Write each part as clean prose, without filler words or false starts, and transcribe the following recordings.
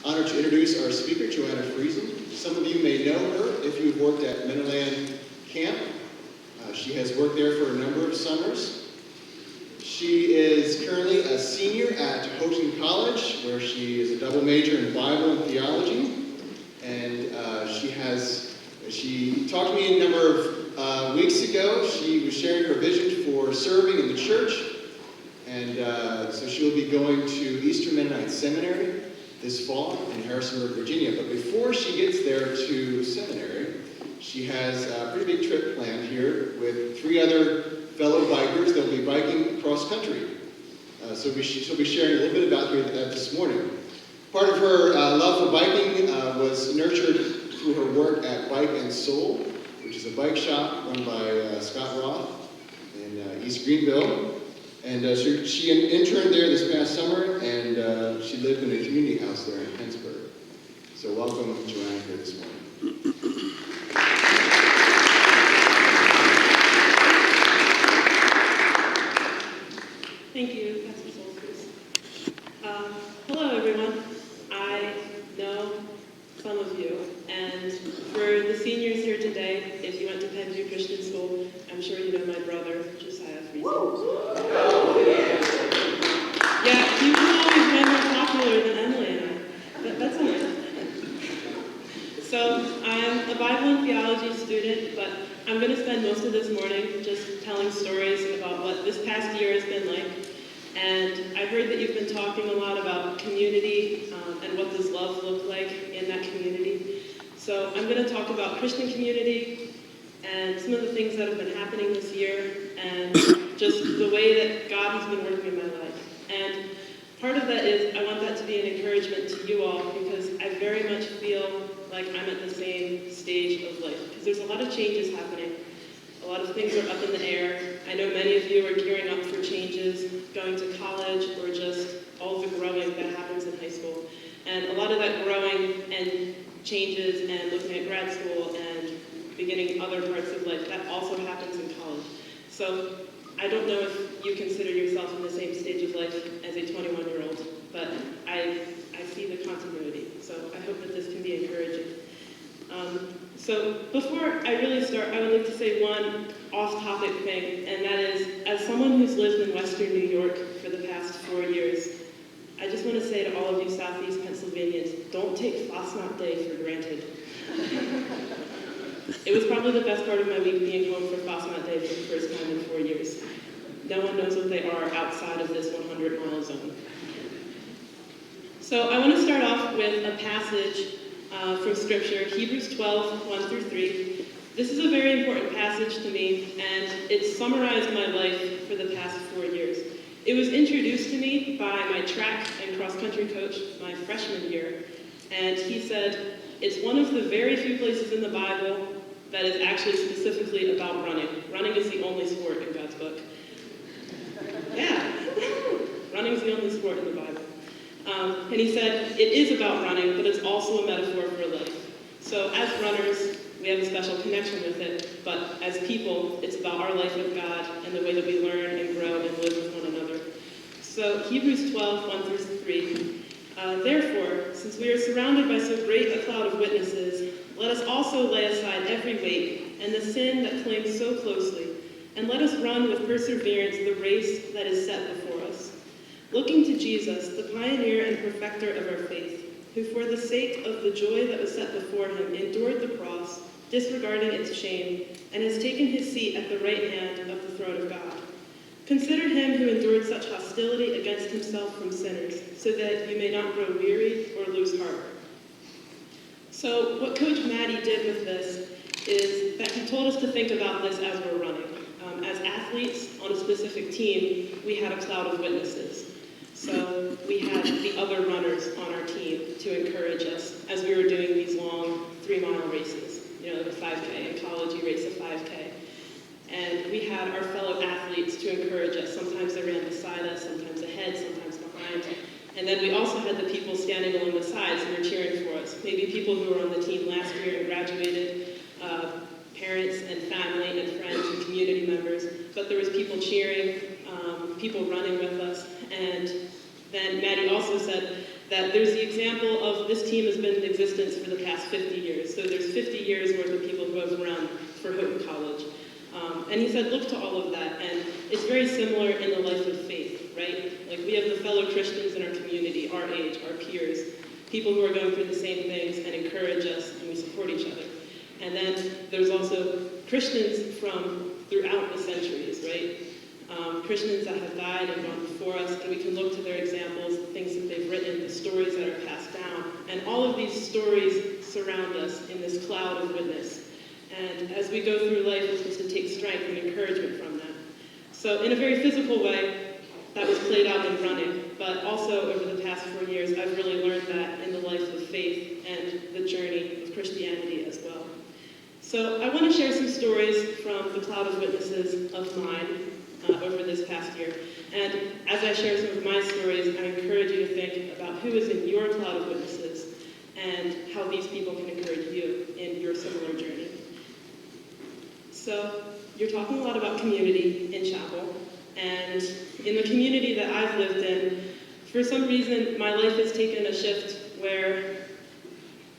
Honored to introduce our speaker, Joanna Friesen. Some of you may know her if you've worked at Mentorland Camp. She has worked there for a number of summers. She is currently a senior at Houghton College, where she is a double major in Bible and theology. And she talked to me a number of weeks ago. She was sharing her vision for serving in the church. And so she'll be going to Eastern Mennonite Seminary this fall in Harrisonburg, Virginia. But before she gets there to seminary, she has a pretty big trip planned here with 3 other fellow bikers. They'll be biking across country. So she'll be sharing a little bit about that this morning. Part of her love for biking was nurtured through her work at Bike and Soul, which is a bike shop run by Scott Roth in East Greenville. And she interned there this past summer, and she lived in a community house there in Pennsburg. So welcome, Joanna, here this morning. Thank you, Pastor Solstice. Hello, everyone. I know some of you, and for the seniors here today, if you went to Penn Christian School, I'm sure you know my brother, Josiah Friesen. Yeah, he was always way more popular than Emily and I, but that's all right. So I'm a Bible and theology student, but I'm going to spend most of this morning just telling stories about what this past year has been like. And I heard that you've been talking a lot about community and what does love look like in that community. So I'm going to talk about Christian community and some of the things that have been happening this year and just the way that God has been working in my life. And part of that is I want that to be an encouragement to you all because I very much feel like I'm at the same stage of life because there's a lot of changes happening. A lot of things are up in the air. I know many of you are gearing up for changes, going to college, or just all the growing that happens in high school. And a lot of that growing and changes and looking at grad school and beginning other parts of life, that also happens in college. So I don't know if you consider yourself in the same stage of life as a 21-year-old, but I see the continuity. So I hope that this can be encouraging. So before I really start, I would like to say one off-topic thing, and that is, as someone who's lived in Western New York for the past 4 years, I just want to say to all of you Southeast Pennsylvanians, don't take Fastnacht Day for granted. It was probably the best part of my week being home for Fastnacht Day for the first time in 4 years. No one knows what they are outside of this 100-mile zone. So I want to start off with a passage from Scripture, Hebrews 12, 1 through 3. This is a very important passage to me, and it summarized my life for the past 4 years. It was introduced to me by my track and cross-country coach my freshman year, and he said, it's one of the very few places in the Bible that is actually specifically about running. Running is the only sport in God's book. Yeah, running is the only sport in the Bible. And he said, it is about running, but it's also a metaphor for life. So as runners, we have a special connection with it, but as people, it's about our life with God and the way that we learn and grow and live with one another. So Hebrews 12, 1 through 3. Therefore, since we are surrounded by so great a cloud of witnesses, let us also lay aside every weight and the sin that clings so closely, and let us run with perseverance the race that is set before us. Looking to Jesus, the pioneer and perfecter of our faith, who for the sake of the joy that was set before him endured the cross, disregarding its shame, and has taken his seat at the right hand of the throne of God. Consider him who endured such hostility against himself from sinners, so that you may not grow weary or lose heart. So what Coach Maddie did with this is that he told us to think about this as we're running. As athletes on a specific team, we had a cloud of witnesses. So we had the other runners on our team to encourage us as we were doing these long 3-mile races. You know, like a 5K. In college, you race a 5K. And we had our fellow athletes to encourage us. Sometimes they ran beside us, sometimes ahead, sometimes behind. And then we also had the people standing along the sides who were cheering for us. Maybe people who were on the team last year and graduated, parents and family and friends and community members. But there was people cheering, people running with us. And then Maddie also said that there's the example of this team has been in existence for the past 50 years. So there's 50 years worth of people who have run for Houghton College. And he said, look to all of that, and it's very similar in the life of faith, right? Like we have the fellow Christians in our community, our age, our peers, people who are going through the same things and encourage us, and we support each other. And then there's also Christians from throughout the centuries, right? Christians that have died and gone before us, and we can look to their examples, the things that they've written, the stories that are passed down. And all of these stories surround us in this cloud of witness. And as we go through life, we're supposed to take strength and encouragement from that. So in a very physical way, that was played out in running, but also over the past 4 years, I've really learned that in the life of faith and the journey of Christianity as well. So I want to share some stories from the cloud of witnesses of mine over this past year. And as I share some of my stories, I encourage you to think about who is in your cloud of witnesses and how these people can encourage you in your similar journey. So you're talking a lot about community in chapel, and in the community that I've lived in, for some reason my life has taken a shift where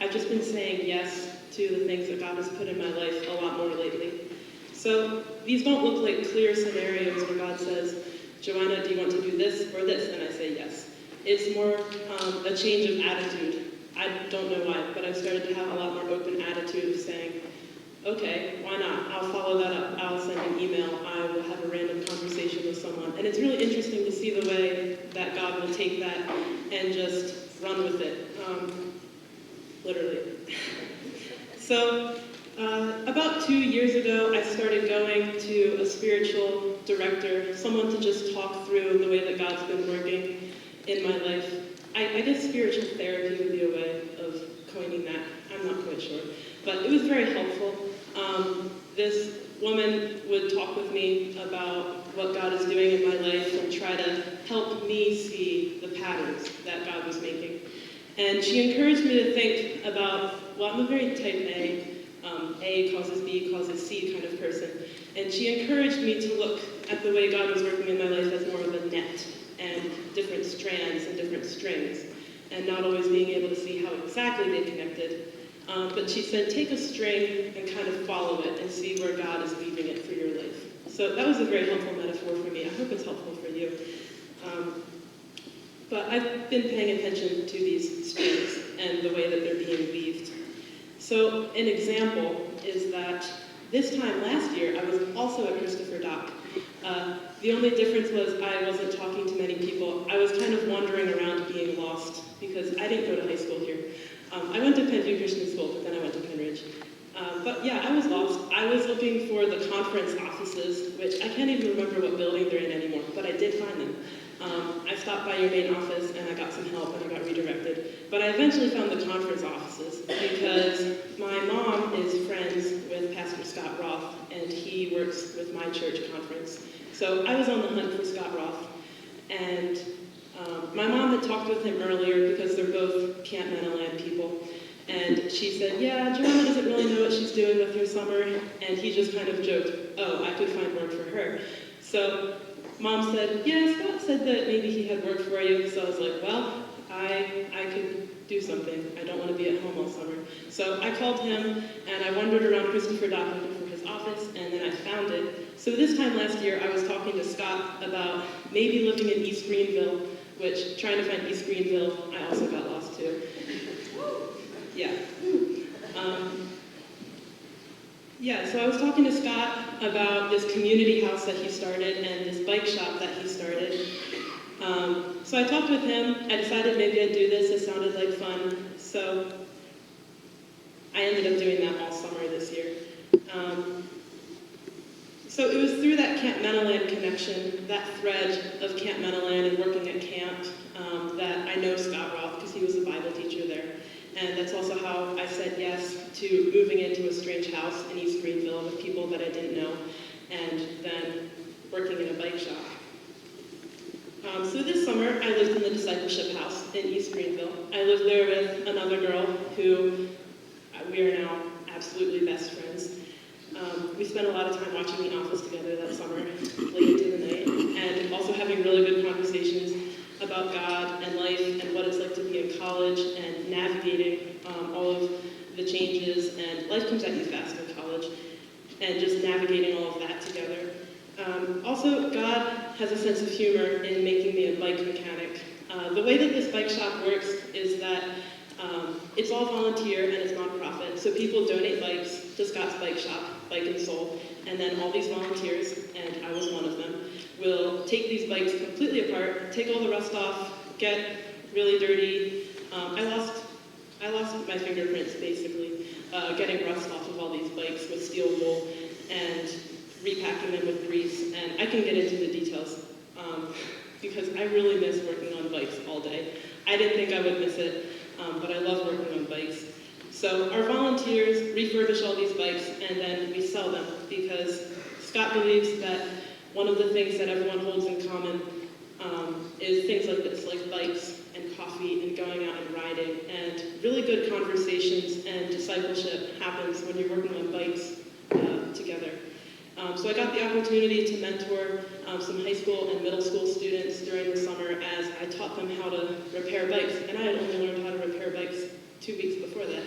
I've just been saying yes to the things that God has put in my life a lot more lately. So these don't look like clear scenarios where God says, Joanna, do you want to do this or this? And I say yes. It's more a change of attitude. I don't know why, but I've started to have a lot more open attitude of saying, okay, why not? I'll follow that up. I'll send an email. I will have a random conversation with someone. And it's really interesting to see the way that God will take that and just run with it, literally. So about 2 years ago, I started going to a spiritual director, someone to just talk through the way that God's been working in my life. I guess spiritual therapy would be a way of coining that. I'm not quite sure. But it was very helpful. This woman would talk with me about what God is doing in my life and try to help me see the patterns that God was making. And she encouraged me to think about, well, I'm a very type A causes B causes C kind of person. And she encouraged me to look at the way God was working in my life as more of a net and different strands and different strings, and not always being able to see how exactly they connected. But she said, take a string and kind of follow it and see where God is weaving it for your life. So that was a very helpful metaphor for me. I hope it's helpful for you. But I've been paying attention to these strings and the way that they're being weaved. So an example is that this time last year, I was also at Christopher Dock. The only difference was I wasn't talking to many people. I was kind of wandering around being lost because I didn't go to high school here. I went to Penview Christian School, but then I went to Penridge. But yeah, I was lost. I was looking for the conference offices, which I can't even remember what building they're in anymore, but I did find them. I stopped by your main office and I got some help and I got redirected. But I eventually found the conference offices because my mom is friends with Pastor Scott Roth, and he works with my church conference. So I was on the hunt for Scott Roth, and my mom had talked with him earlier because they're both Camp Meadowland people. And she said, yeah, Joanna doesn't really know what she's doing with her summer. And he just kind of joked, oh, I could find work for her. So Mom said, yeah, Scott said that maybe he had work for you. So I was like, well, I could do something. I don't want to be at home all summer. So I called him, and I wandered around Christopher Dock looking for his office, and then I found it. So this time last year, I was talking to Scott about maybe living in East Greenville, which, trying to find East Greenville, I also got lost too. Yeah. So I was talking to Scott about this community house that he started and this bike shop that he started. So I talked with him. I decided maybe I'd do this. It sounded like fun. So I ended up doing that all summer this year. So it was through that Camp Meadowland connection, that thread of Camp Meadowland and working at camp, that I know Scott Roth because he was a Bible teacher there. And that's also how I said yes to moving into a strange house in East Greenville with people that I didn't know, and then working in a bike shop. So this summer, I lived in the discipleship house in East Greenville. I lived there with another girl who we are now absolutely best friends. We spent a lot of time watching The Office together that summer, late into the night, and also having really good conversations about God and life and what it's like to be college and navigating all of the changes, and life comes at you fast in college, and just navigating all of that together. Also, God has a sense of humor in making me a bike mechanic. The way that this bike shop works is that it's all volunteer and it's nonprofit, so people donate bikes to Scott's Bike Shop, Bike and Soul, and then all these volunteers, and I was one of them, will take these bikes completely apart, take all the rust off, get really dirty. I lost my fingerprints, basically, getting rust off of all these bikes with steel wool and repacking them with grease, and I can get into the details because I really miss working on bikes all day. I didn't think I would miss it, but I love working on bikes. So our volunteers refurbish all these bikes and then we sell them because Scott believes that one of the things that everyone holds in common is things like this, like bikes and coffee and going out and riding, and really good conversations and discipleship happens when you're working on bikes together. So I got the opportunity to mentor some high school and middle school students during the summer as I taught them how to repair bikes, and I had only learned how to repair bikes 2 weeks before that.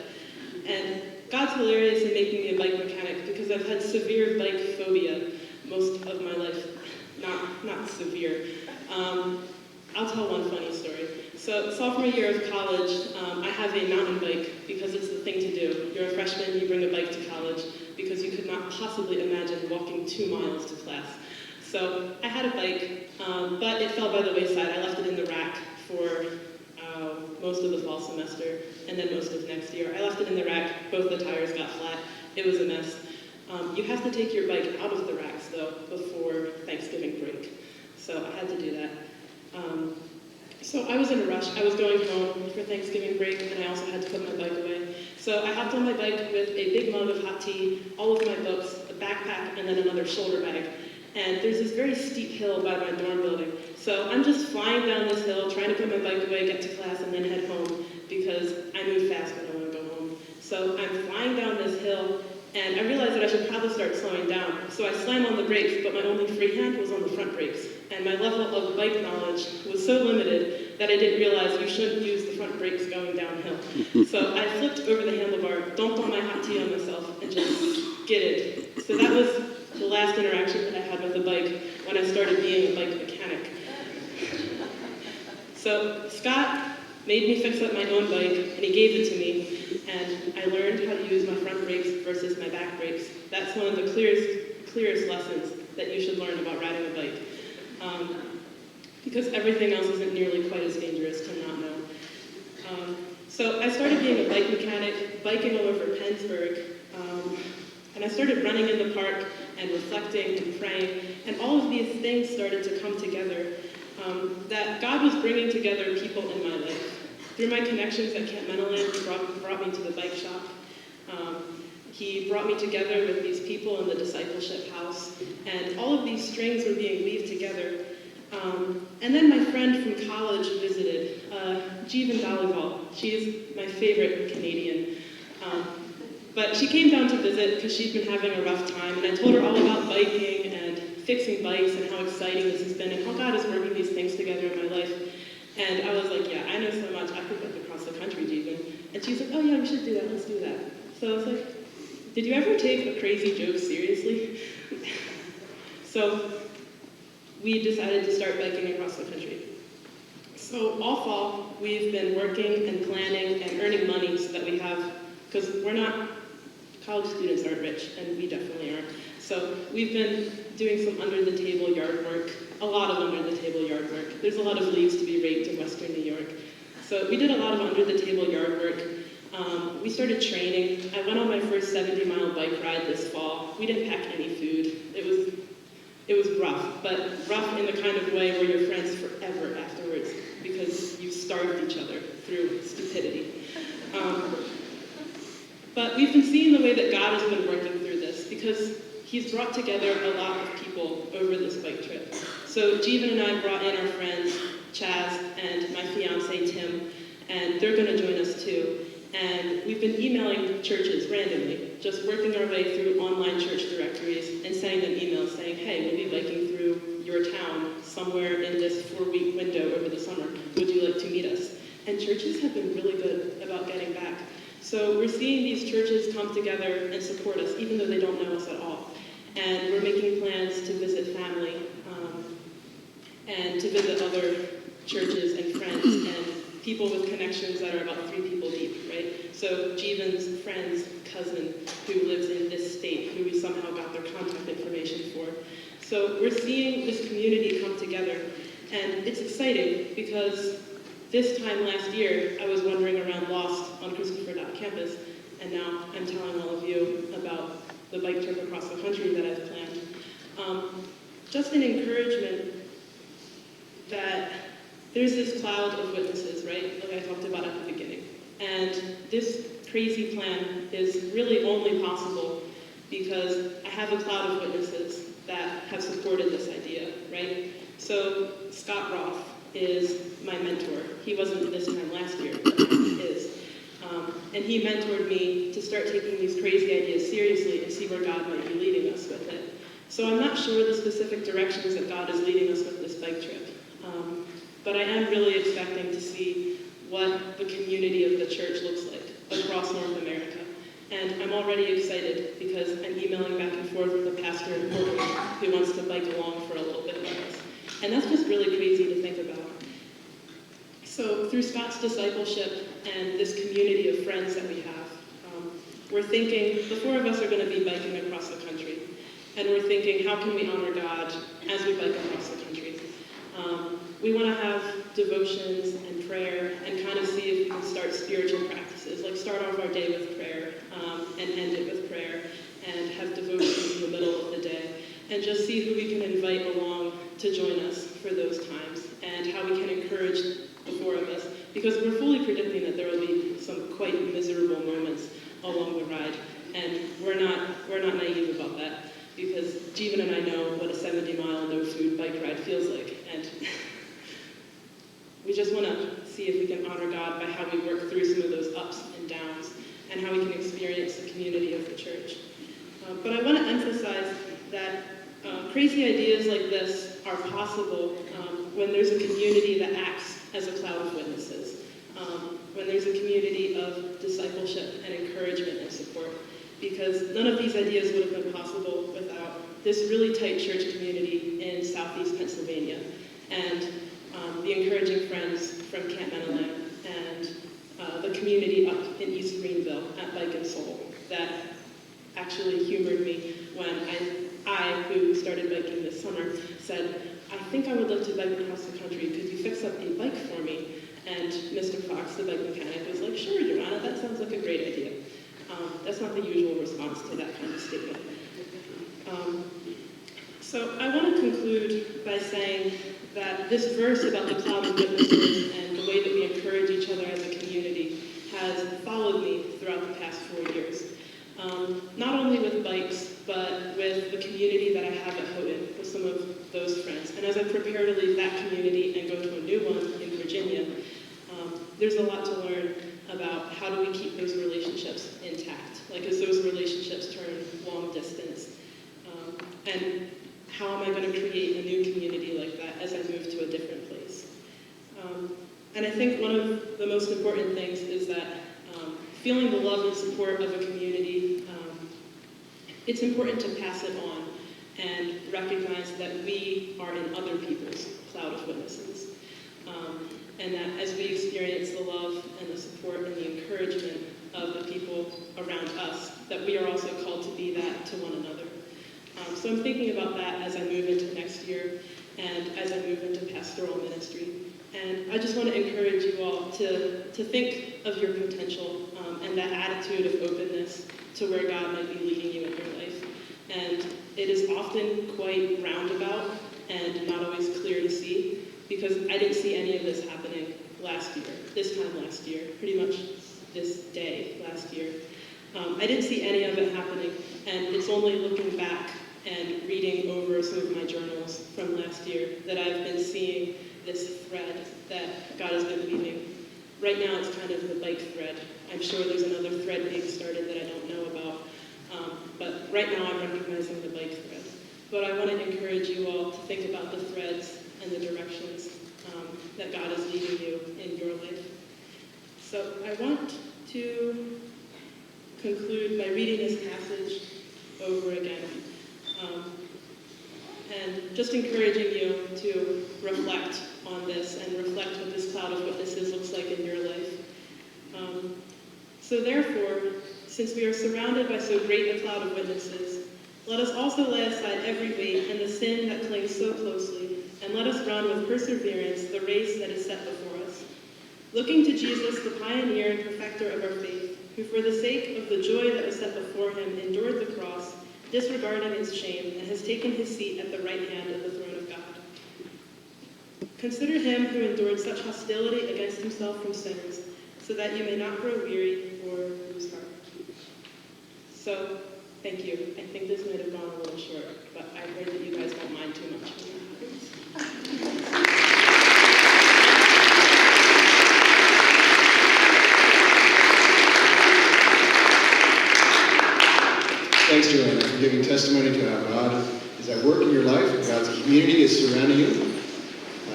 And God's hilarious in making me a bike mechanic because I've had severe bike phobia most of my life. Not severe. I'll tell one funny story. So sophomore year of college, I have a mountain bike because it's the thing to do. You're a freshman, you bring a bike to college because you could not possibly imagine walking 2 miles to class. So I had a bike, but it fell by the wayside. I left it in the rack for most of the fall semester and then most of next year. I left it in the rack, both the tires got flat. It was a mess. You have to take your bike out of the racks though before Thanksgiving break. So I had to do that. So I was in a rush. I was going home for Thanksgiving break and I also had to put my bike away. So I hopped on my bike with a big mug of hot tea, all of my books, a backpack, and then another shoulder bag. And there's this very steep hill by my dorm building. So I'm just flying down this hill, trying to put my bike away, get to class, and then head home because I move fast when I want to go home. So I'm flying down this hill, and I realized that I should probably start slowing down. So I slam on the brakes, but my only free hand was on the front brakes. And my level of bike knowledge was so limited that I didn't realize you shouldn't use the front brakes going downhill. So I flipped over the handlebar, dumped all my hot tea on myself, and just skidded. So that was the last interaction that I had with the bike when I started being a bike mechanic. So Scott made me fix up my own bike, and he gave it to me, and I learned how to use my front brakes versus my back brakes. That's one of the clearest lessons that you should learn about riding a bike. Because everything else isn't nearly quite as dangerous to not know. So I started being a bike mechanic, biking all over Pennsburg, and I started running in the park and reflecting and praying, and all of these things started to come together, that God was bringing together people in my life. Through my connections at Camp Meadowland, he brought me to the bike shop. He brought me together with these people in the discipleship house, and all of these strings were being weaved together. And then my friend from college visited, Jeevan Dhaliwal. She's my favorite Canadian. But she came down to visit because she'd been having a rough time, and I told her all about biking and fixing bikes and how exciting this has been and how God is working these things together in my life. And I was like, yeah, I know so much, I could bike across the country, Jeevan. And she's like, oh yeah, we should do that, let's do that. So I was like, did you ever take a crazy joke seriously? So we decided to start biking across the country. So all fall, we've been working and planning and earning money so that we have, because we're not, college students aren't rich, and we definitely aren't. So we've been doing some under-the-table yard work, a lot of under-the-table yard work. There's a lot of leaves to be raked in Western New York. So we did a lot of under-the-table yard work. We started training. I went on my first 70-mile bike ride this fall. We didn't pack any food. It was rough, but rough in the kind of way where you're friends forever afterwards because you starved each other through stupidity. But we've been seeing the way that God has been working through this because he's brought together a lot of people over this bike trip. So Jeevan and I brought in our friends, Chaz, and my fiance, Tim, and they're going to join us too. And we've been emailing churches randomly, just working our way through online church directories and sending them emails saying, hey, we'll be biking through your town somewhere in this 4-week window over the summer. Would you like to meet us? and churches have been really good about getting back. So we're seeing these churches come together and support us, even though they don't know us at all. And we're making plans to visit family and to visit other churches and friends and people with connections that are about 3 people deep, right? So Jeevan's friend's cousin who lives in this state, who we somehow got their contact information for. So we're seeing this community come together, and it's exciting because this time last year, I was wandering around lost on Christopher Dock campus, and now I'm telling all of you about the bike trip across the country that I've planned. Just an encouragement that there's this cloud of witnesses, right? Like I talked about at the beginning. And this crazy plan is really only possible because I have a cloud of witnesses that have supported this idea, right? So Scott Roth is my mentor. He wasn't this time last year, but he is. And he mentored me to start taking these crazy ideas seriously and see where God might be leading us with it. So I'm not sure the specific directions that God is leading us with this bike trip. But I am really expecting to see what the community of the church looks like across North America. And I'm already excited because I'm emailing back and forth with a pastor in Portland who wants to bike along for a little bit with us. And that's just really crazy to think about. So through Scott's discipleship and this community of friends that we have, we're thinking, the 4 of us are going to be biking across the country. And we're thinking, how can we honor God as we bike across the country? We want to have devotions and prayer and kind of see if we can start spiritual practices, like start off our day with prayer and end it with prayer and have devotions in the middle of the day and just see who we can invite along to join us for those times and how we can encourage the 4 of us, because we're fully predicting that there will be some quite miserable moments along the ride, and we're not naive about that, because Jeevan and I know what a 70-mile no-food bike ride feels like, and we just want to see if we can honor God by how we work through some of those ups and downs and how we can experience the community of the church. But I want to emphasize that crazy ideas like this are possible when there's a community that acts as a cloud of witnesses, when there's a community of discipleship and encouragement and support, because none of these ideas would have been possible without this really tight church community in southeast Pennsylvania, and the encouraging friends from Camp Menelam, and the community up in East Greenville at Bike and Soul that actually humored me when I, who started biking this summer, said, I think I would love to bike across the country. Could you fix up a bike for me? And Mr. Fox, the bike mechanic, was like, sure, Joanna, that sounds like a great idea. That's not the usual response to that kind of statement. So I want to conclude by saying that this verse about the cloud of witnesses and the way that we encourage each other as a community has followed me throughout the past 4 years. Not only with bikes, but with the community that I have at Houghton, with some of those friends. And as I prepare to leave that community and go to a new one in Virginia, there's a lot to learn about how do we keep those relationships intact, like as those relationships turn long distance. And how am I going to create a new community like that as I move to a different place? And I think one of the most important things is that feeling the love and support of a community, it's important to pass it on and recognize that we are in other people's cloud of witnesses. And that as we experience the love and the support and the encouragement of the people around us, that we are also called to be that to one another. So I'm thinking about that as I move into next year and as I move into pastoral ministry. And I just want to encourage you all to think of your potential and that attitude of openness to where God might be leading you in your life. And it is often quite roundabout and not always clear to see, because I didn't see any of this happening this time last year, pretty much this day last year. I didn't see any of it happening, and it's only looking back and reading over some of my journals from last year that I've been seeing this thread that God has been weaving. Right now it's kind of the bike thread. I'm sure there's another thread being started that I don't know about, but right now I'm recognizing the bike thread. But I want to encourage you all to think about the threads and the directions that God is leading you in your life. So I want to conclude by reading this passage over again. And just encouraging you to reflect on this and reflect what this cloud of witnesses looks like in your life. So therefore, since we are surrounded by so great a cloud of witnesses, let us also lay aside every weight and the sin that clings so closely, and let us run with perseverance the race that is set before us. Looking to Jesus, the pioneer and perfecter of our faith, who for the sake of the joy that was set before him endured the cross, disregarding its shame, and has taken his seat at the right hand of the throne of God. Consider him who endured such hostility against himself from sinners, so that you may not grow weary or lose heart. So, thank you. I think this might have gone a little short, but I pray that you guys won't mind too much when that happens. Thanks, Joanna, for giving testimony to how God is at work in your life. God's community is surrounding you.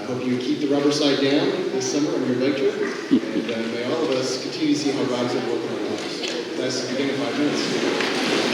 I hope you keep the rubber side down this summer on your bike trip. And may all of us continue to see how God is at work in our lives. That's the beginning of 5 minutes.